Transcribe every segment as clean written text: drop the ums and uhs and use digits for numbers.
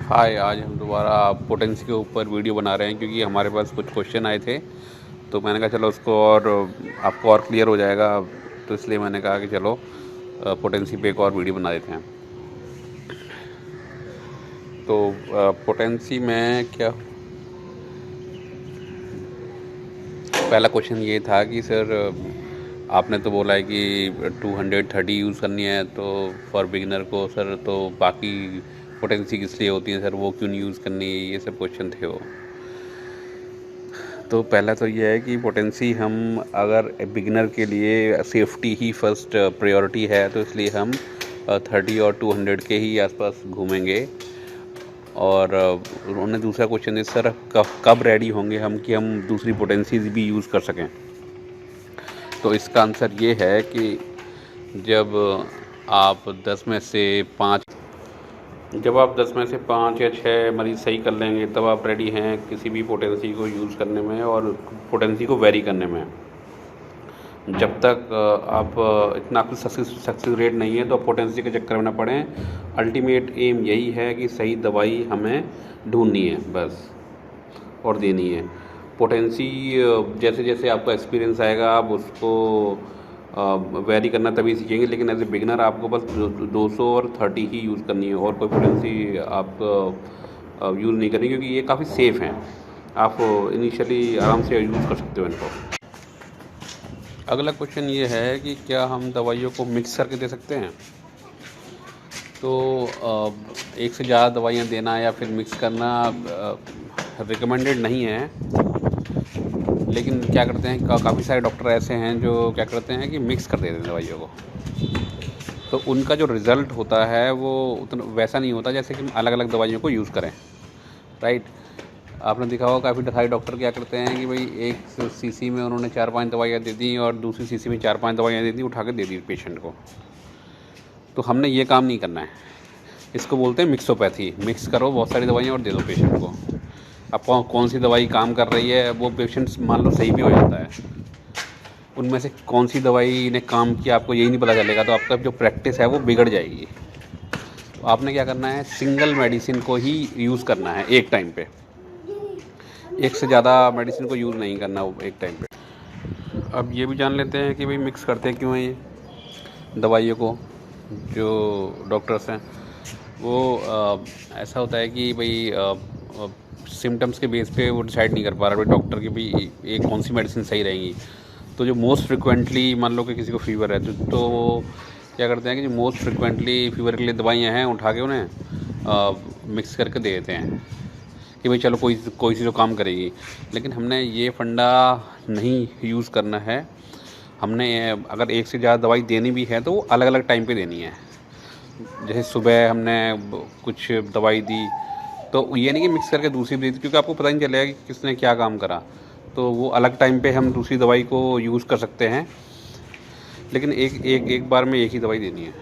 हाय, आज हम दोबारा पोटेंसी के ऊपर वीडियो बना रहे हैं क्योंकि हमारे पास कुछ क्वेश्चन आए थे। तो मैंने कहा चलो उसको और आपको और क्लियर हो जाएगा, तो इसलिए मैंने कहा कि चलो पोटेंसी पे एक और वीडियो बना देते हैं। तो पोटेंसी में क्या, पहला क्वेश्चन ये था कि सर आपने तो बोला है कि 230 यूज़ करनी है, तो फॉर बिगिनर को सर, तो बाकी पोटेंसी किस लिए होती है सर, वो क्यों नहीं यूज़ करनी, ये सब क्वेश्चन थे वो। तो पहला तो ये है कि पोटेंसी हम अगर बिगिनर के लिए सेफ्टी ही फर्स्ट प्रायोरिटी है, तो इसलिए हम 30 और 200 के ही आसपास घूमेंगे। और उन्होंने दूसरा क्वेश्चन है सर कब रेडी होंगे हम कि हम दूसरी पोटेंसीज भी यूज़ कर सकें। तो इसका आंसर ये है कि जब आप 10 में से 5 या 6 मरीज़ सही कर लेंगे, तब आप रेडी हैं किसी भी पोटेंसी को यूज़ करने में और पोटेंसी को वेरी करने में। जब तक आप इतना आपकी सक्सेस रेट नहीं है, तो आप पोटेंसी के चक्कर में ना पड़ें। अल्टीमेट एम यही है कि सही दवाई हमें ढूंढनी है बस, और देनी है। पोटेंसी जैसे जैसे आपका एक्सपीरियंस आएगा, आप उसको वेरी करना तभी सीखेंगे, लेकिन एज ए बिगिनर आपको बस 200 और 30 ही यूज़ करनी है, और कोई पोटेंसी आप यूज़ नहीं करनी, क्योंकि ये काफ़ी सेफ़ हैं। आप इनिशियली आराम से यूज़ कर सकते हो इनको। अगला क्वेश्चन ये है कि क्या हम दवाइयों को मिक्स करके दे सकते हैं। तो एक से ज़्यादा दवाइयाँ देना या फिर मिक्स करना रिकमेंडेड नहीं है, लेकिन क्या करते हैं, काफ़ी सारे डॉक्टर ऐसे हैं जो क्या करते हैं कि मिक्स कर देते हैं दवाइयों को। तो उनका जो रिज़ल्ट होता है वो उतना वैसा नहीं होता जैसे कि अलग अलग दवाइयों को यूज़ करें, राइट। आपने देखा होगा काफ़ी सारे डॉक्टर क्या करते हैं कि भाई एक सीसी में उन्होंने 4-5 दवाइयाँ दे दी और दूसरी सीसी में 4-5 दवाइयाँ दे दी, उठा के दे दी पेशेंट को। तो हमने ये काम नहीं करना है। इसको बोलते हैं मिक्सोपैथी। मिक्स करो बहुत सारी दवाइयाँ और दे दो पेशेंट को। अब कौन सी दवाई काम कर रही है, वो पेशेंट मान लो सही भी हो जाता है, उनमें से कौन सी दवाई ने काम किया आपको यही नहीं पता चलेगा, तो आपका जो प्रैक्टिस है वो बिगड़ जाएगी। तो आपने क्या करना है, सिंगल मेडिसिन को ही यूज़ करना है एक टाइम पे। एक से ज़्यादा मेडिसिन को यूज़ नहीं करना वो एक टाइम पे। अब ये भी जान लेते हैं कि भाई मिक्स करते क्यों हैं ये दवाइयों को। जो डॉक्टर्स हैं वो ऐसा होता है कि भाई सिम्टम्स के बेस पे वो डिसाइड नहीं कर पा रहा भाई डॉक्टर की भाई ये कौन सी मेडिसिन सही रहेंगी। तो जो मोस्ट फ्रिक्वेंटली मान लो कि किसी को फीवर है, तो वो क्या करते हैं कि जो मोस्ट फ्रिक्वेंटली फीवर के लिए दवाइयाँ हैं, उठा के उन्हें मिक्स करके दे देते हैं कि भाई चलो कोई सी तो काम करेगी। लेकिन हमने ये फंडा नहीं यूज़ करना है। हमने अगर एक से ज़्यादा दवाई देनी भी है तो वो अलग अलग टाइम पे देनी है। जैसे सुबह हमने कुछ दवाई दी, तो ये नहीं कि मिक्स करके दूसरी दी, क्योंकि आपको पता नहीं चलेगा कि किसने क्या काम करा। तो वो अलग टाइम पे हम दूसरी दवाई को यूज़ कर सकते हैं, लेकिन एक बार में एक ही दवाई देनी है।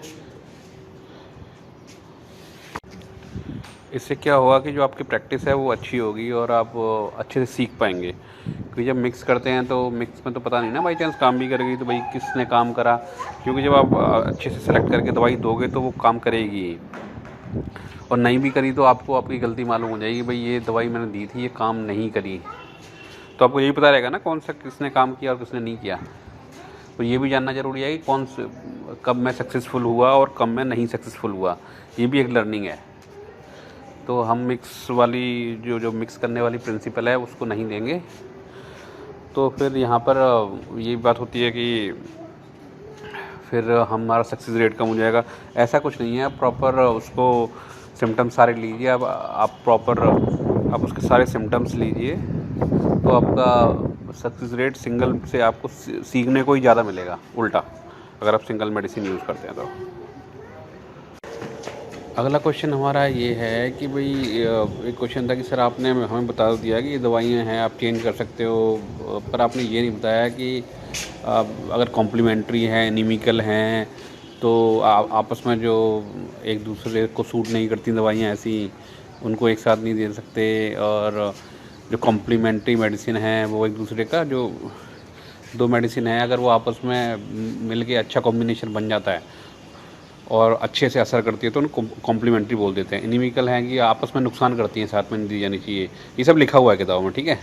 इससे क्या होगा कि जो आपकी प्रैक्टिस है वो अच्छी होगी और आप अच्छे से सीख पाएंगे। क्योंकि जब मिक्स करते हैं तो मिक्स में तो पता नहीं ना, बाई चांस काम भी करेगी तो भाई किसने काम करा। क्योंकि जब आप अच्छे से सेलेक्ट करके दवाई दोगे तो वो काम करेगी, और नहीं भी करी तो आपको आपकी गलती मालूम हो जाएगी, भाई ये दवाई मैंने दी थी, ये काम नहीं करी। तो आपको यही पता रहेगा ना कौन सा किसने काम किया और किसने नहीं किया। तो ये भी जानना ज़रूरी है कि कब मैं सक्सेसफुल हुआ और कब मैं नहीं सक्सेसफुल हुआ। ये भी एक लर्निंग है। तो हम मिक्स वाली जो मिक्स करने वाली प्रिंसिपल है उसको नहीं देंगे। तो फिर यहाँ पर ये बात होती है कि फिर हमारा सक्सेस रेट कम हो जाएगा। ऐसा कुछ नहीं है, आप प्रॉपर उसको सिम्टम्स सारे लीजिए। अब आप प्रॉपर आप उसके सारे सिम्टम्स लीजिए, तो आपका सक्सेस रेट सिंगल से आपको सीखने को ही ज़्यादा मिलेगा उल्टा, अगर आप सिंगल मेडिसिन यूज़ करते हैं तो। अगला क्वेश्चन हमारा ये है कि भाई एक क्वेश्चन था कि सर आपने हमें बता दिया कि ये दवाइयाँ हैं आप चेंज कर सकते हो, पर आपने ये नहीं बताया कि अगर कॉम्प्लीमेंट्री हैं, एनीमिकल हैं, तो आपस में जो एक दूसरे को सूट नहीं करती दवाइयाँ ऐसी, उनको एक साथ नहीं दे सकते। और जो कॉम्प्लीमेंट्री मेडिसिन है वो एक दूसरे का जो 2 मेडिसिन है, अगर वो आपस में मिल के अच्छा कॉम्बिनेशन बन जाता है और अच्छे से असर करती है तो उनको कॉम्प्लीमेंट्री बोल देते हैं। इनिमिकल हैं कि आपस में नुकसान करती हैं, साथ में नहीं दी जानी चाहिए। ये सब लिखा हुआ है किताबों में, ठीक है।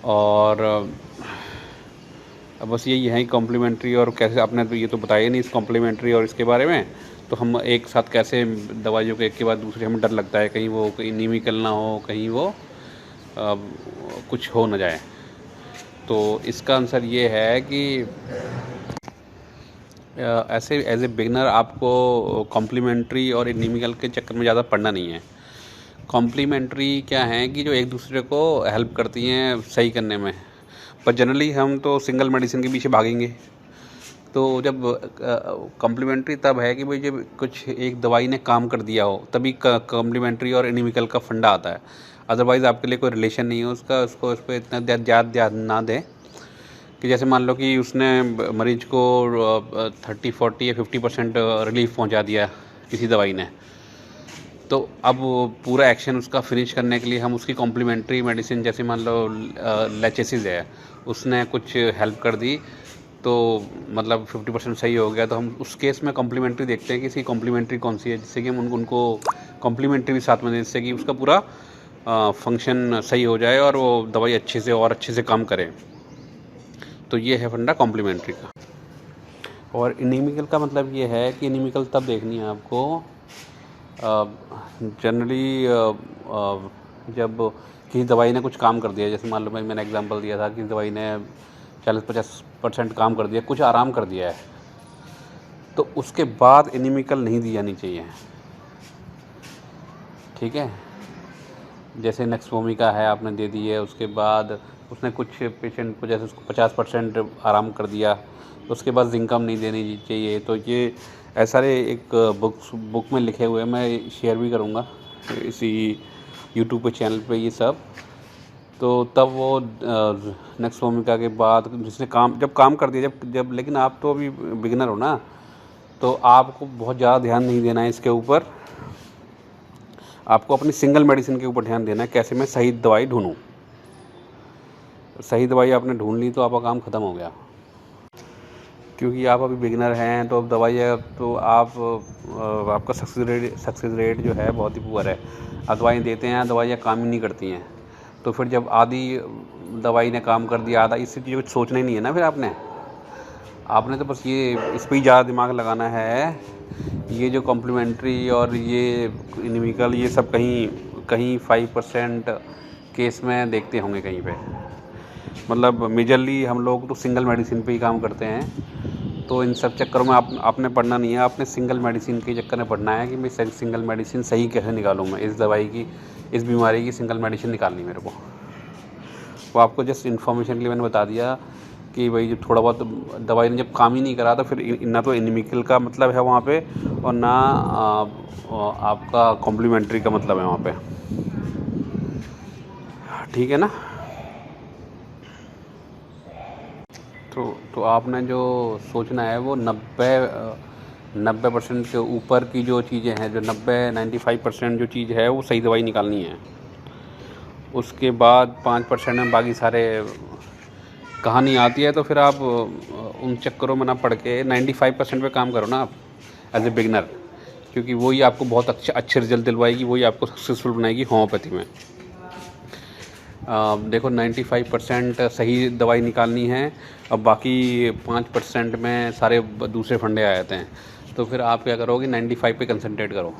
और अब बस यही है कॉम्प्लीमेंट्री, और कैसे आपने तो ये तो बताया नहीं इस कॉम्प्लीमेंट्री और इसके बारे में, तो हम एक साथ कैसे दवाइयों के एक के बाद दूसरे, हमें डर लगता है कहीं वो कहीं इनिमिकल ना हो, कहीं वो कुछ हो ना जाए। तो इसका आंसर ये है कि ऐसे एज ए बिगनर आपको कॉम्प्लीमेंट्री और इनिमिकल के चक्कर में ज़्यादा पड़ना नहीं है। कॉम्प्लीमेंट्री क्या है कि जो एक दूसरे को हेल्प करती हैं सही करने में, पर जनरली हम तो सिंगल मेडिसिन के पीछे भागेंगे। तो जब कॉम्प्लीमेंट्री तब है कि भाई जब कुछ एक दवाई ने काम कर दिया हो, तभी कॉम्प्लीमेंट्री और इनिमिकल का फंडा आता है। अदरवाइज़ आपके लिए कोई रिलेशन नहीं है उसका, उसको उस पर इतना ध्यान ना दें कि जैसे मान लो कि उसने मरीज को 30, 40 या 50% रिलीफ पहुंचा दिया किसी दवाई ने, तो अब पूरा एक्शन उसका फिनिश करने के लिए हम उसकी कॉम्प्लीमेंट्री मेडिसिन, जैसे मान लो लेचेसिस है, उसने कुछ हेल्प कर दी तो मतलब 50% सही हो गया, तो हम उस केस में कॉम्प्लीमेंट्री देखते हैं कि इसकी कॉम्प्लीमेंट्री कौन सी है, जिससे कि हम उनको कॉम्प्लीमेंट्री भी साथ में दें, जिससे कि उसका पूरा फंक्शन सही हो जाए और वो दवाई अच्छे से काम करे। तो ये है फंडा कॉम्प्लीमेंट्री का। और इनिमिकल का मतलब ये है कि इनिमिकल तब देखनी है आपको जनरली जब किसी दवाई ने कुछ काम कर दिया, जैसे मान लो मैंने एग्जांपल दिया था कि दवाई ने 40-50% काम कर दिया, कुछ आराम कर दिया है, तो उसके बाद इनिमिकल नहीं दी जानी चाहिए, ठीक है। जैसे नेक्सवोमिका है, आपने दे दी है, उसके बाद उसने कुछ पेशेंट को जैसे उसको 50% आराम कर दिया, तो उसके बाद जिंकम नहीं देनी चाहिए। तो ये ऐसा एक बुक में लिखे हुए, मैं शेयर भी करूँगा इसी यूट्यूब पे चैनल पे ये सब। तो तब वो नेक्सवोमिका के बाद जिसने जब काम कर दिया, जब लेकिन आप तो अभी बिगिनर हो ना, तो आपको बहुत ज़्यादा ध्यान नहीं देना है इसके ऊपर। आपको अपनी सिंगल मेडिसिन के ऊपर ध्यान देना है, कैसे मैं सही दवाई ढूंढूं। सही दवाई आपने ढूंढ ली तो आपका काम ख़त्म हो गया, क्योंकि आप अभी बिगिनर हैं। तो अब दवाई है तो आपका सक्सेस रेट जो है बहुत ही पुअर है। अब दवाई देते हैं, दवाइयाँ काम ही नहीं करती हैं, तो फिर जब आधी दवाई ने काम कर दिया, आधा, इससे चीज़ कुछ सोचना ही नहीं है ना। फिर आपने तो बस ये इस पर ही ज़्यादा दिमाग लगाना है। ये जो कॉम्प्लीमेंट्री और ये इनिमिकल, ये सब कहीं 5% केस में देखते होंगे कहीं पे। मतलब मेजरली हम लोग तो सिंगल मेडिसिन पे ही काम करते हैं। तो इन सब चक्करों में आपने पढ़ना नहीं है, आपने सिंगल मेडिसिन के चक्कर में पढ़ना है कि मैं सिंगल मेडिसिन सही कैसे निकालूँ। मैं इस दवाई की, इस बीमारी की सिंगल मेडिसिन निकालनी मेरे को। वो आपको जस्ट इन्फॉर्मेशन के लिए मैंने बता दिया कि भाई जो थोड़ा बहुत दवाई ने जब काम ही नहीं करा, तो फिर ना तो इनिमिकल का मतलब है वहाँ पे, और ना आपका कॉम्प्लीमेंट्री का मतलब है वहाँ पे, ठीक है ना। तो आपने जो सोचना है वो 90% के ऊपर की जो चीज़ें हैं, जो 95% जो चीज़ है वो सही दवाई निकालनी है। उसके बाद 5% में बाकी सारे कहानी आती है। तो फिर आप उन चक्करों में ना पड़ के 95% पे काम करो ना आप एज ए बिगनर, क्योंकि वही आपको बहुत अच्छे रिजल्ट दिलवाएगी, वही आपको सक्सेसफुल बनाएगी होम्योपैथी में। देखो 95% सही दवाई निकालनी है, अब बाकी 5% में सारे दूसरे फंडे आ जाते हैं। तो फिर आप क्या करोगे, 95 पे कंसंट्रेट करो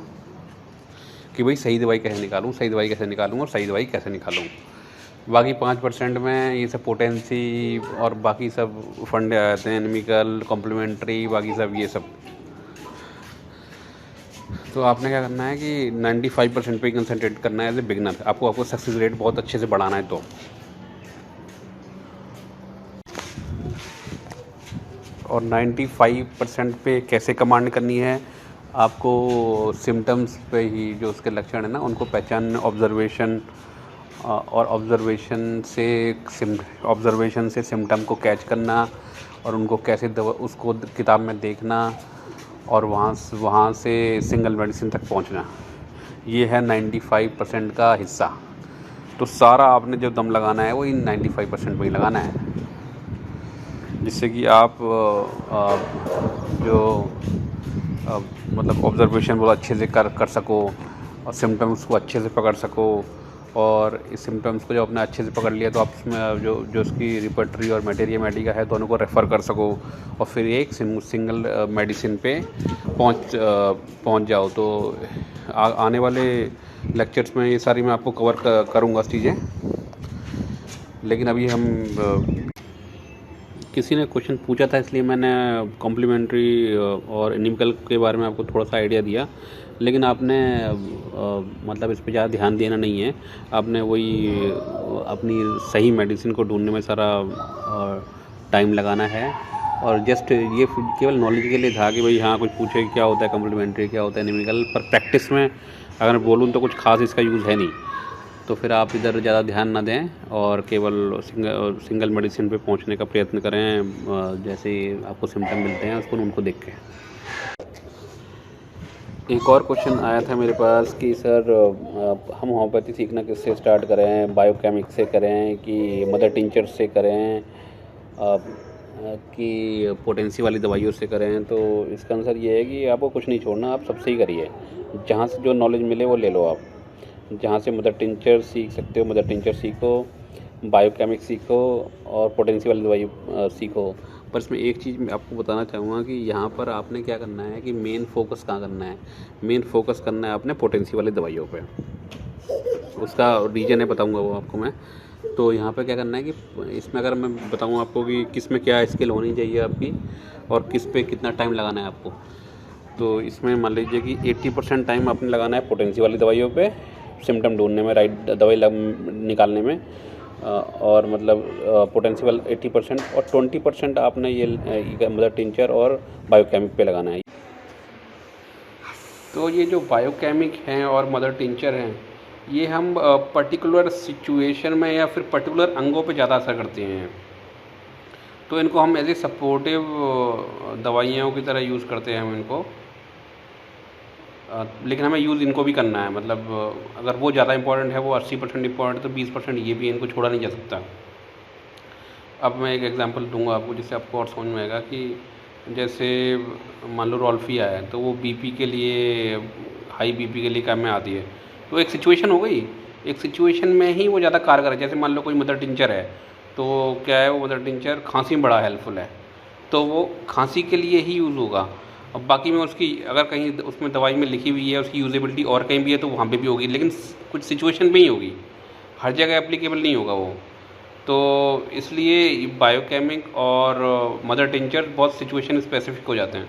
कि भाई सही दवाई कैसे निकालूं, सही दवाई कैसे निकालूं और सही दवाई कैसे निकालूं। बाकी 5% में ये सब पोटेंसी और बाकी सब फंडे आ जाते हैं, एनिमिकल, कॉम्प्लीमेंट्री, बाकी सब ये सब। तो आपने क्या करना है कि 95% पे ही कंसंट्रेट करना है एज ए बिगनर। आपको सक्सेस रेट बहुत अच्छे से बढ़ाना है। तो और 95% पे कैसे कमांड करनी है, आपको सिम्टम्स पे ही, जो उसके लक्षण है ना, उनको पहचान, ऑब्जर्वेशन से सिम्टम को कैच करना, और उनको कैसे उसको किताब में देखना, और वहाँ से सिंगल मेडिसिन तक पहुँचना। ये है 95% का हिस्सा। तो सारा आपने जो दम लगाना है वो इन 95% पे ही लगाना है, जिससे कि आप जो मतलब ऑब्जर्वेशन बहुत अच्छे से कर सको और सिम्टम्स को अच्छे से पकड़ सको। और इस सिम्टम्स को जब आपने अच्छे से पकड़ लिया तो आप उसमें जो उसकी रिपर्टरी और मटेरिया मेडिका है दोनों को रेफ़र कर सको और फिर एक सिंगल मेडिसिन पे पहुंच जाओ। तो आने वाले लेक्चर्स में ये सारी मैं आपको कवर करूँगा चीज़ें। लेकिन अभी हम किसी ने क्वेश्चन पूछा था इसलिए मैंने कॉम्प्लीमेंट्री और एनिमिकल के बारे में आपको थोड़ा सा आइडिया दिया, लेकिन आपने मतलब इस पे ज़्यादा ध्यान देना नहीं है। आपने वही अपनी सही मेडिसिन को ढूंढने में सारा टाइम लगाना है। और जस्ट ये केवल नॉलेज के लिए था कि भाई हाँ कुछ पूछे क्या होता है कॉम्प्लीमेंट्री, क्या होता है एनिमिकल, पर प्रैक्टिस में अगर बोलूँ तो कुछ खास इसका यूज़ है नहीं। तो फिर आप इधर ज़्यादा ध्यान ना दें और केवल सिंगल मेडिसिन पे पहुंचने का प्रयत्न करें। जैसे आपको सिम्टम मिलते हैं उसको उनको देख के। एक और क्वेश्चन आया था मेरे पास कि सर हम होम्योपैथी सीखना किससे स्टार्ट करें, बायोकेमिक्स से करें कि मदर टिंचर से करें कि पोटेंसी वाली दवाइयों से करें। तो इसका आंसर ये है कि आपको कुछ नहीं छोड़ना, आप सबसे ही करिए। जहाँ से जो नॉलेज मिले वो ले लो। आप जहाँ से मदर टिंचर सीख सकते हो मदर टिंचर सीखो, बायोकेमिक्स सीखो और पोटेंसी वाली दवाई सीखो। पर इसमें एक चीज़ मैं आपको बताना चाहूँगा कि यहाँ पर आपने क्या करना है कि मेन फोकस कहाँ करना है। मेन फोकस करना है आपने पोटेंसी वाली दवाइयों पे। उसका रीज़न है बताऊँगा वो आपको मैं। तो यहाँ पे क्या करना है कि इसमें अगर मैं बताऊँ आपको कि किस में क्या स्किल होनी चाहिए आपकी और किस पे कितना टाइम लगाना है आपको, तो इसमें मान लीजिए कि 80% टाइम आपने लगाना है पोटेंसी वाली दवाइयों पे, सिम्टम ढूंढने में, राइट दवाई निकालने में। और मतलब पोटेंशियल 80% और 20% आपने ये मदर टिंचर और बायोकेमिक पे लगाना है। तो ये जो बायोकेमिक हैं और मदर टिंचर हैं ये हम पर्टिकुलर सिचुएशन में या फिर पर्टिकुलर अंगों पे ज़्यादा असर करते हैं। तो इनको हम एज ए सपोर्टिव दवाइयों की तरह यूज़ करते हैं हम इनको। लेकिन हमें यूज़ इनको भी करना है। मतलब अगर वो ज़्यादा इंपॉर्टेंट है, वो 80% इंपॉर्टेंट, तो 20% ये भी इनको छोड़ा नहीं जा सकता। अब मैं एक एग्जांपल दूंगा आपको जिससे आपको और समझ में आएगा कि जैसे मान लो रोल्फिया है तो वो बीपी के लिए, हाई बीपी के लिए काम में आती है। तो एक सिचुएशन हो गई, एक सिचुएशन में ही वो ज़्यादा कारगर है। जैसे मान लो कोई मदर टिंचर है तो क्या है, वो मदर टिंचर खांसी में बड़ा हेल्पफुल है, तो वो खांसी के लिए ही यूज़ होगा। अब बाकी में उसकी अगर कहीं उसमें दवाई में लिखी हुई है उसकी यूजेबिलिटी और कहीं भी है तो वहाँ पे भी होगी, लेकिन कुछ सिचुएशन में ही होगी, हर जगह एप्लीकेबल नहीं होगा वो। तो इसलिए बायोकेमिक और मदर टिंचर बहुत सिचुएशन स्पेसिफिक हो जाते हैं।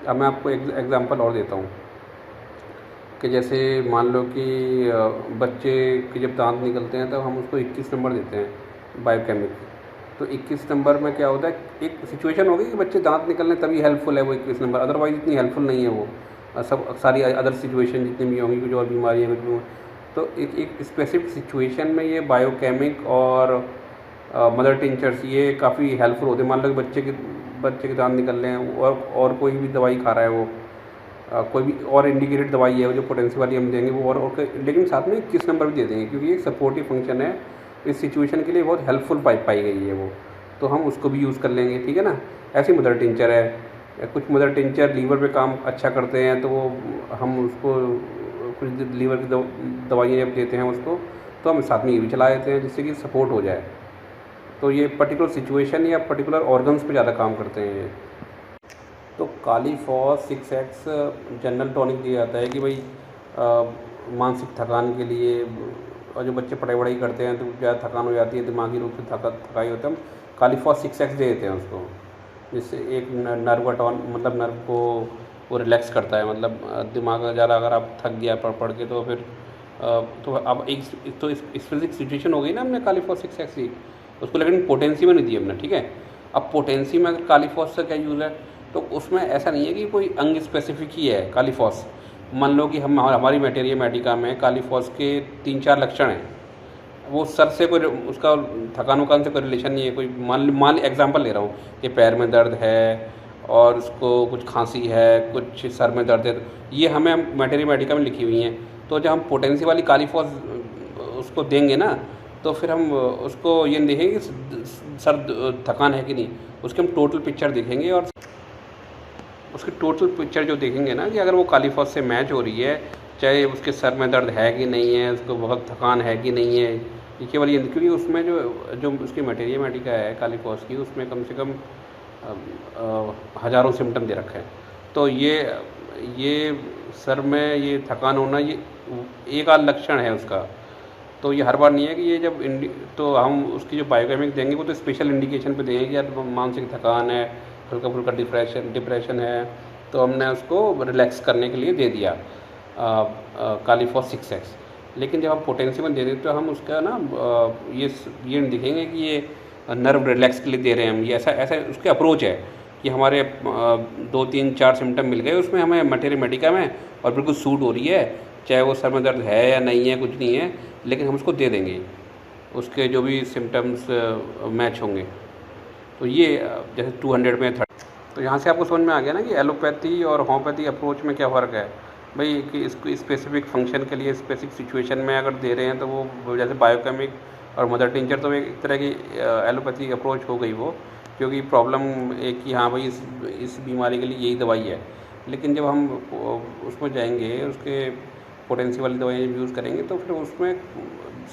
अब मैं आपको एक एग्जांपल और देता हूँ कि जैसे मान लो कि बच्चे के जब दांत निकलते हैं तो हम उसको 21 नंबर देते हैं बायोकेमिक। तो 21 नंबर में क्या होता है, एक सिचुएशन होगी कि बच्चे दांत निकलने तभी हेल्पफुल है वो 21 नंबर, अदरवाइज़ इतनी हेल्पफुल नहीं है वो। सब सारी अदर सिचुएशन जितनी भी होंगी, कुछ और बीमारी है, कुछ भी, तो एक स्पेसिफिक सिचुएशन में ये बायोकेमिक और मदर टिंचर्स ये काफ़ी हेल्पफुल होते हैं। मान लो कि बच्चे के दांत निकल रहे हैं और कोई भी दवाई खा रहा है वो, कोई भी और इंडिकेटेड दवाई है वो जो पोटेंशियल वाली हम देंगे वो, और लेकिन साथ में 21 नंबर भी दे देंगे क्योंकि ये सपोर्टिव फंक्शन है, इस सिचुएशन के लिए बहुत हेल्पफुल पाई गई है वो, तो हम उसको भी यूज़ कर लेंगे। ठीक है ना। ऐसी मदर टिंचर है। कुछ मदर टिंचर लीवर पे काम अच्छा करते हैं तो वो हम उसको कुछ लीवर की दवाइयाँ जब देते हैं उसको तो हम साथ में ये भी चला देते हैं जिससे कि सपोर्ट हो जाए। तो ये पर्टिकुलर सिचुएशन या पर्टिकुलर ऑर्गन्स पे ज़्यादा काम करते हैं ये। तो कालीफॉस 6X जनरल टॉनिक दिया जाता है कि भाई मानसिक थकान के लिए, और जो बच्चे पढ़ाई वढ़ाई करते हैं तो ज़्यादा थकान हो जाती है, दिमागी रूप से थकाई होता है, हम कालीफॉस 6X दे देते हैं उसको, जिससे एक नर्व का मतलब नर्व को वो रिलैक्स करता है। मतलब दिमाग ज़्यादा अगर आप थक गया पढ़ के तो फिर तो अब एक तो स्पेसिफिक सिचुएशन हो गई ना हमने कालीफॉस 6X की, उसको लेकिन पोटेंसी में नहीं दी हमने। ठीक है। अब पोटेंसी में अगर कालीफॉस का क्या यूज़ है, तो उसमें ऐसा नहीं है कि कोई अंग स्पेसिफिक ही है कालीफॉस। मान लो कि हमारी मटेरिया मेडिका में कालीफॉस के 3-4 लक्षण हैं, वो सर से कोई उसका थकान वकान से कोई रिलेशन नहीं है। कोई मान एग्जांपल ले रहा हूँ कि पैर में दर्द है और उसको कुछ खांसी है, कुछ सर में दर्द है, ये हमें मटेरिया मेडिका में लिखी हुई हैं। तो जब हम पोटेंसी वाली कालीफॉस उसको देंगे ना तो फिर हम उसको ये देखेंगे कि सर थकान है कि नहीं, उसके हम टोटल पिक्चर देखेंगे। और उसकी टोटल पिक्चर जो देखेंगे ना कि अगर वो कालीफॉस से मैच हो रही है, चाहे उसके सर में दर्द है कि नहीं है, उसको बहुत थकान है कि नहीं है, ये केवल ये, क्योंकि उसमें जो जो उसकी मटेरिया मेडिका है कालीफॉस की, उसमें कम से कम हज़ारों सिम्टम दे रखे हैं। तो ये सर में ये थकान होना, ये एक आध लक्षण है उसका। तो ये हर बार नहीं है कि ये जब तो हम उसकी जो बायोकेमिक देंगे वो तो स्पेशल इंडिकेशन पे देंगे कि यार मानसिक थकान है, हल्का फुल्का डिप्रेशन है, तो हमने उसको रिलैक्स करने के लिए दे दिया कालीफॉस 6X। लेकिन जब हम पोटेंशियम दे दें तो हम उसका ना ये नहीं दिखेंगे कि ये नर्व रिलैक्स के लिए दे रहे हैं हम, ये ऐसा ऐसा उसके अप्रोच है कि हमारे 2 3 4 सिम्टम मिल गए उसमें हमें मटेरिया मेडिका में और बिल्कुल सूट हो रही है, चाहे वो सर में दर्द है या नहीं है, कुछ नहीं है, लेकिन हम उसको दे देंगे उसके जो भी सिम्टम्स मैच होंगे। तो ये जैसे 200 में 30। तो यहाँ से आपको समझ में आ गया ना कि एलोपैथी और होम्योपैथी अप्रोच में क्या फ़र्क है भाई, कि इसको स्पेसिफिक फंक्शन के लिए स्पेसिफिक सिचुएशन में अगर दे रहे हैं तो वो जैसे बायोकेमिक और मदर टिंचर तो एक तरह की एलोपैथी अप्रोच हो गई वो, क्योंकि प्रॉब्लम एक कि हाँ भाई इस बीमारी के लिए यही दवाई है। लेकिन जब हम उसमें जाएंगे, उसके पोटेंसी वाली दवाइयाँ यूज़ करेंगे तो फिर उसमें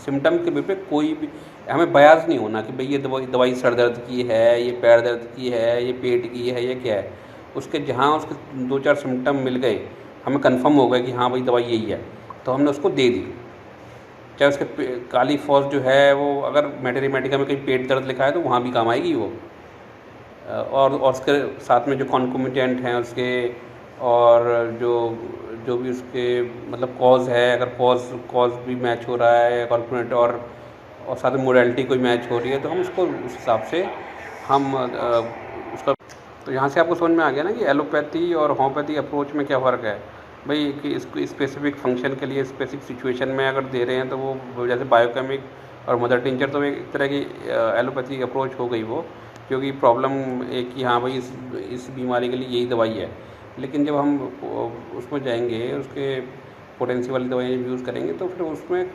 सिम्टम के बेस पे कोई भी हमें बयास नहीं होना कि भाई ये दवाई सर दर्द की है, ये पैर दर्द की है, ये पेट की है, ये क्या है। उसके जहाँ उसके 2 4 सिम्टम मिल गए, हमें कंफर्म हो गया कि हाँ भाई दवाई यही है, तो हमने उसको दे दी। चाहे उसके कालीफॉस जो है वो अगर मटेरिया मेडिका में कहीं पेट दर्द लिखा है तो वहाँ भी काम आएगी वो। और उसके साथ में जो कॉन्कोमिटेंट हैं उसके, और जो जो भी उसके मतलब कॉज है, अगर कॉज भी मैच हो रहा है कॉन्कोमिटेंट और साथ में मोडालिटी कोई मैच हो रही है, तो हम उसको उस हिसाब से हम उसका। तो यहाँ से आपको समझ में आ गया ना कि एलोपैथी और होम्योपैथी अप्रोच में क्या फ़र्क है भाई, कि इसको स्पेसिफिक फंक्शन के लिए स्पेसिफिक सिचुएशन में अगर दे रहे हैं तो वो जैसे बायोकेमिक और मदर टिंचर तो एक तरह की एलोपैथी अप्रोच हो गई वो, क्योंकि प्रॉब्लम एक कि हाँ भाई इस बीमारी के लिए यही दवाई है। लेकिन जब हम उसमें जाएंगे, उसके पोटेंसी वाली दवाइयाँ यूज़ करेंगे तो फिर उसमें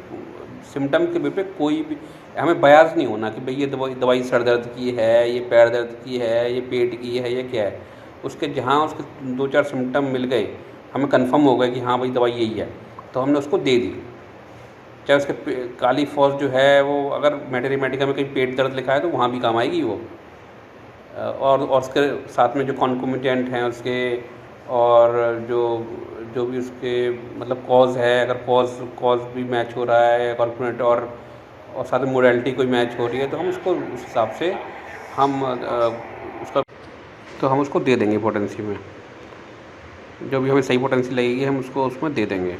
सिम्टम के बेस पे कोई भी हमें बयास नहीं होना कि भाई ये दवाई सर दर्द की है, ये पैर दर्द की है, ये पेट की है, ये क्या है। उसके जहाँ उसके 2 4 सिम्टम मिल गए, हमें कंफर्म हो गया कि हाँ भाई दवाई यही है, तो हमने उसको दे दी। चाहे उसके कालीफॉस जो है वो अगर मटेरिया मेडिका में कहीं पेट दर्द लिखा है तो वहाँ भी काम आएगी वो। और उसके साथ में जो कॉन्कोमिटेंट हैं उसके, और जो जो भी उसके मतलब कॉज है, अगर कॉज भी मैच हो रहा है कॉन्कोमिटेंट और साथ में मोडालिटी कोई मैच हो रही है, तो हम उसको उस हिसाब से हम उसका तो हम उसको दे देंगे पोटेंसी में, जो भी हमें सही पोटेंसी लगेगी हम उसको उसमें दे देंगे।